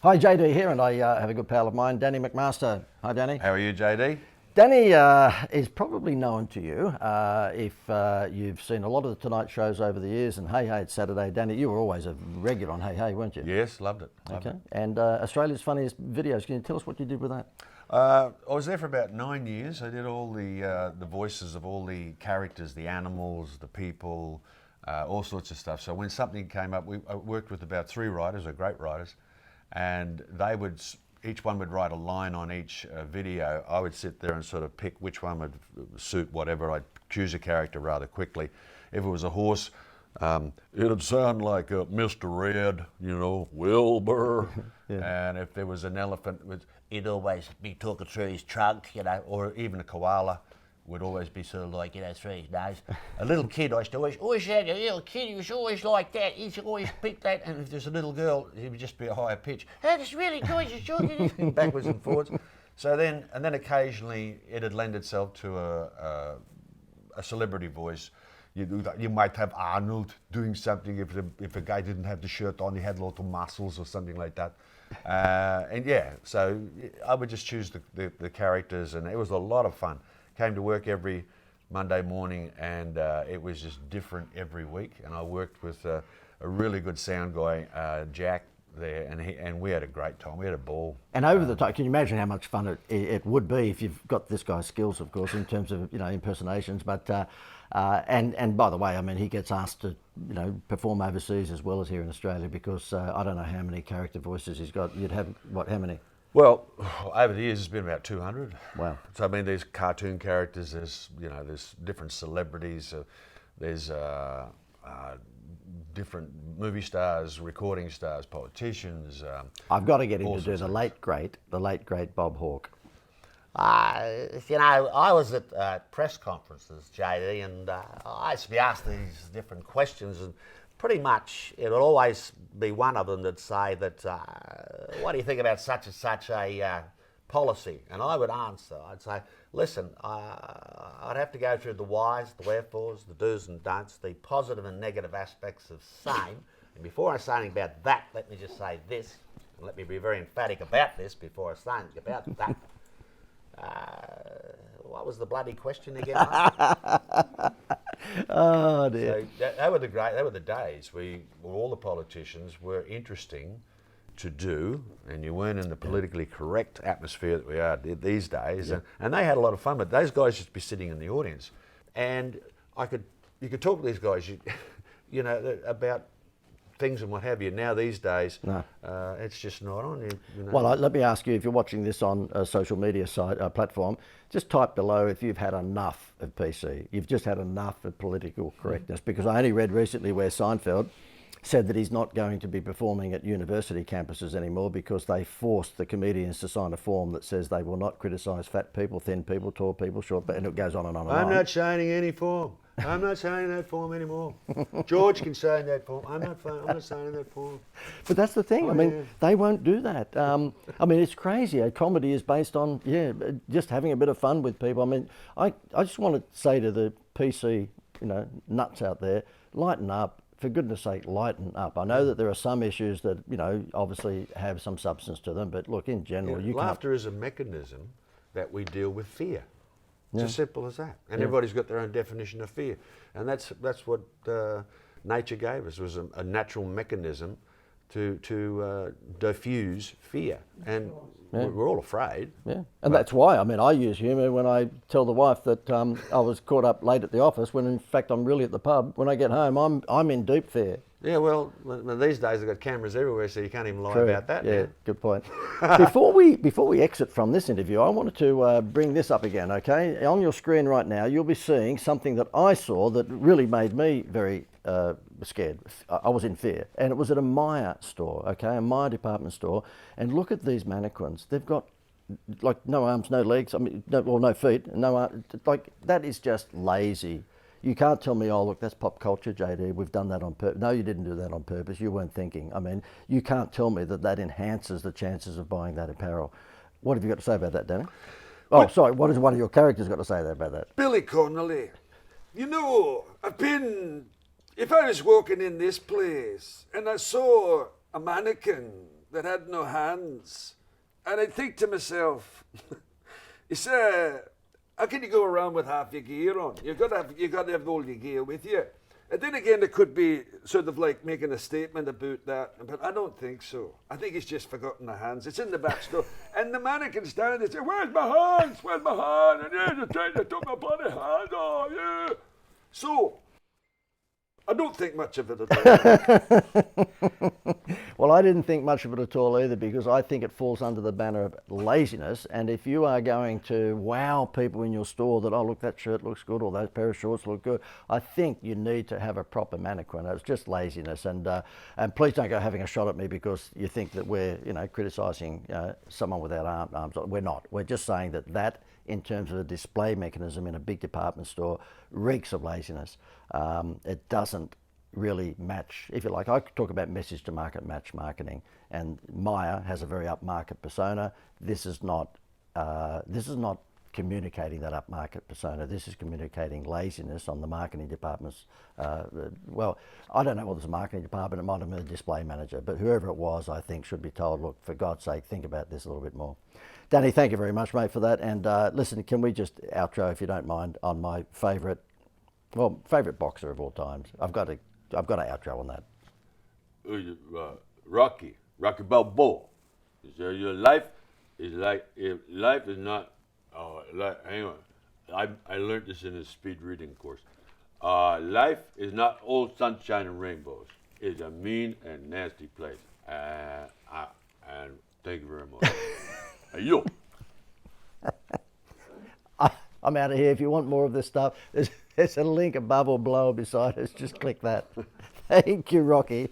Hi, JD here, and I have a good pal of mine, Danny McMaster. Hi, Danny. How are you, JD? Danny is probably known to you if you've seen a lot of the Tonight shows over the years, and Hey Hey, it's Saturday. Danny, you were always a regular on Hey Hey, weren't you? Yes, loved it. Okay. And Australia's Funniest Videos. Can you tell us what you did with that? I was there for about 9 years. I did all the voices of all the characters, the animals, the people, all sorts of stuff. So when something came up, I worked with about 3 writers, or great writers, and they would, each one would write a line on each video. I would sit there and sort of pick which one would suit whatever. I'd choose a character rather quickly. If it was a horse, it'd sound like Mr. Red, you know, Wilbur. Yeah. And if there was an elephant, he'd always be talking through his trunk, you know, or even a koala would always be sort of like, you know, through his nose. A little kid, I used to always had a little kid, he was always like that, he'd always pick that, and if there's a little girl, he would just be a higher pitch. Hey, that's really good, you're talking backwards and forwards. So then, and then occasionally it'd lend itself to a celebrity voice. You might have Arnold doing something if a guy didn't have the shirt on, he had little muscles or something like that. And yeah, so I would just choose the characters, and it was a lot of fun. Came to work every Monday morning, and it was just different every week. And I worked with a really good sound guy, Jack, there, and we had a great time. We had a ball. And over the time, can you imagine how much fun it would be if you've got this guy's skills, of course, in terms of, you know, impersonations. But and by the way, I mean, he gets asked to, you know, perform overseas as well as here in Australia, because I don't know how many character voices he's got. You'd have what? How many? Well, over the years, it's been about 200. Wow. So, I mean, there's cartoon characters, there's, you know, there's different celebrities, there's different movie stars, recording stars, politicians. I've got to get him to do the late great Bob Hawke. You know, I was at press conferences, JD, and I used to be asked these different questions, and pretty much it would always be one of them that'd say that, what do you think about such and such a policy? And I would answer, I'd say, listen, I'd have to go through the whys, the wherefores, the do's and don'ts, the positive and negative aspects of same. And before I say anything about that, let me just say this, and let me be very emphatic about this before I say anything about that. What was the bloody question again? Oh dear. So they were the days where all the politicians were interesting to do, and you weren't in the politically correct atmosphere that we are these days. Yeah. And they had a lot of fun, but those guys used to be sitting in the audience, and you could talk to these guys, you know, about things and what have you. Now these days, no. It's just not on. You know. Well, let me ask you, if you're watching this on a social media site platform, just type below if you've had enough of PC. You've just had enough of political correctness, because I only read recently where Seinfeld said that he's not going to be performing at university campuses anymore because they forced the comedians to sign a form that says they will not criticise fat people, thin people, tall people, short people, and it goes on and on and on. I'm not signing any form. I'm not signing that form anymore. George can sign that form. I'm not signing that form. But that's the thing. I mean, they won't do that. I mean, it's crazy. A comedy is based on, just having a bit of fun with people. I mean, I just want to say to the PC, you know, nuts out there, lighten up. For goodness sake, lighten up. I know that there are some issues that, you know, obviously have some substance to them, but look, in general, laughter is a mechanism that we deal with fear. It's as simple as that. And everybody's got their own definition of fear. And that's what nature gave us, was a natural mechanism to diffuse fear. And we're all afraid. Yeah, and that's why, I mean, I use humour when I tell the wife that I was caught up late at the office, when in fact I'm really at the pub. When I get home, I'm in deep fear. Yeah, well, these days they've got cameras everywhere, so you can't even lie about that. Yeah, good point. Before we exit from this interview, I wanted to bring this up again, okay? On your screen right now, you'll be seeing something that I saw that really made me very scared. I was in fear. And it was at a Myer store, okay? A Myer department store. And look at these mannequins. They've got, like, no arms, no legs, I mean, no feet, no arms. Like, that is just lazy. You can't tell me, oh, look, that's pop culture, JD, we've done that on purpose. No, you didn't do that on purpose. You weren't thinking. I mean, you can't tell me that enhances the chances of buying that apparel. What have you got to say about that, Danny? Oh, sorry, what has one of your characters got to say about that? Billy Connolly, you know, if I was walking in this place and I saw a mannequin that had no hands. And I'd think to myself, it's, how can you go around with half your gear on? You got to have all your gear with you. And then again, it could be sort of like making a statement about that, but I don't think so. I think he's just forgotten the hands. It's in the back store. And the mannequin's down there saying, "Where's my hands? Where's my hand?" And yeah, they took my bloody hand off, yeah. So, I don't think much of it at all. Well, I didn't think much of it at all either, because I think it falls under the banner of laziness. And if you are going to wow people in your store that, oh, look, that shirt looks good, or those pair of shorts look good, I think you need to have a proper mannequin. It's just laziness. And please don't go having a shot at me because you think that we're, criticising someone without arms. We're not. We're just saying that in terms of a display mechanism in a big department store, reeks of laziness. It doesn't really match, if you like. I could talk about message to market match marketing, and Maya has a very upmarket persona. This is not communicating that upmarket persona. This is communicating laziness on the marketing department's. Well, I don't know whether it's a marketing department, it might have been a display manager, but whoever it was, I think, should be told, look, for God's sake, think about this a little bit more. Danny, thank you very much, mate, for that. And listen, can we just outro, if you don't mind, on my favourite boxer of all times? I've got to outro on that. Rocky Balboa. So your life is like, if life is not, hang on, I learned this in a speed reading course. Life is not all sunshine and rainbows. It's a mean and nasty place. And thank you very much. Yo. I'm out of here. If you want more of this stuff, there's a link above or below beside us. Just click that. Thank you, Rocky.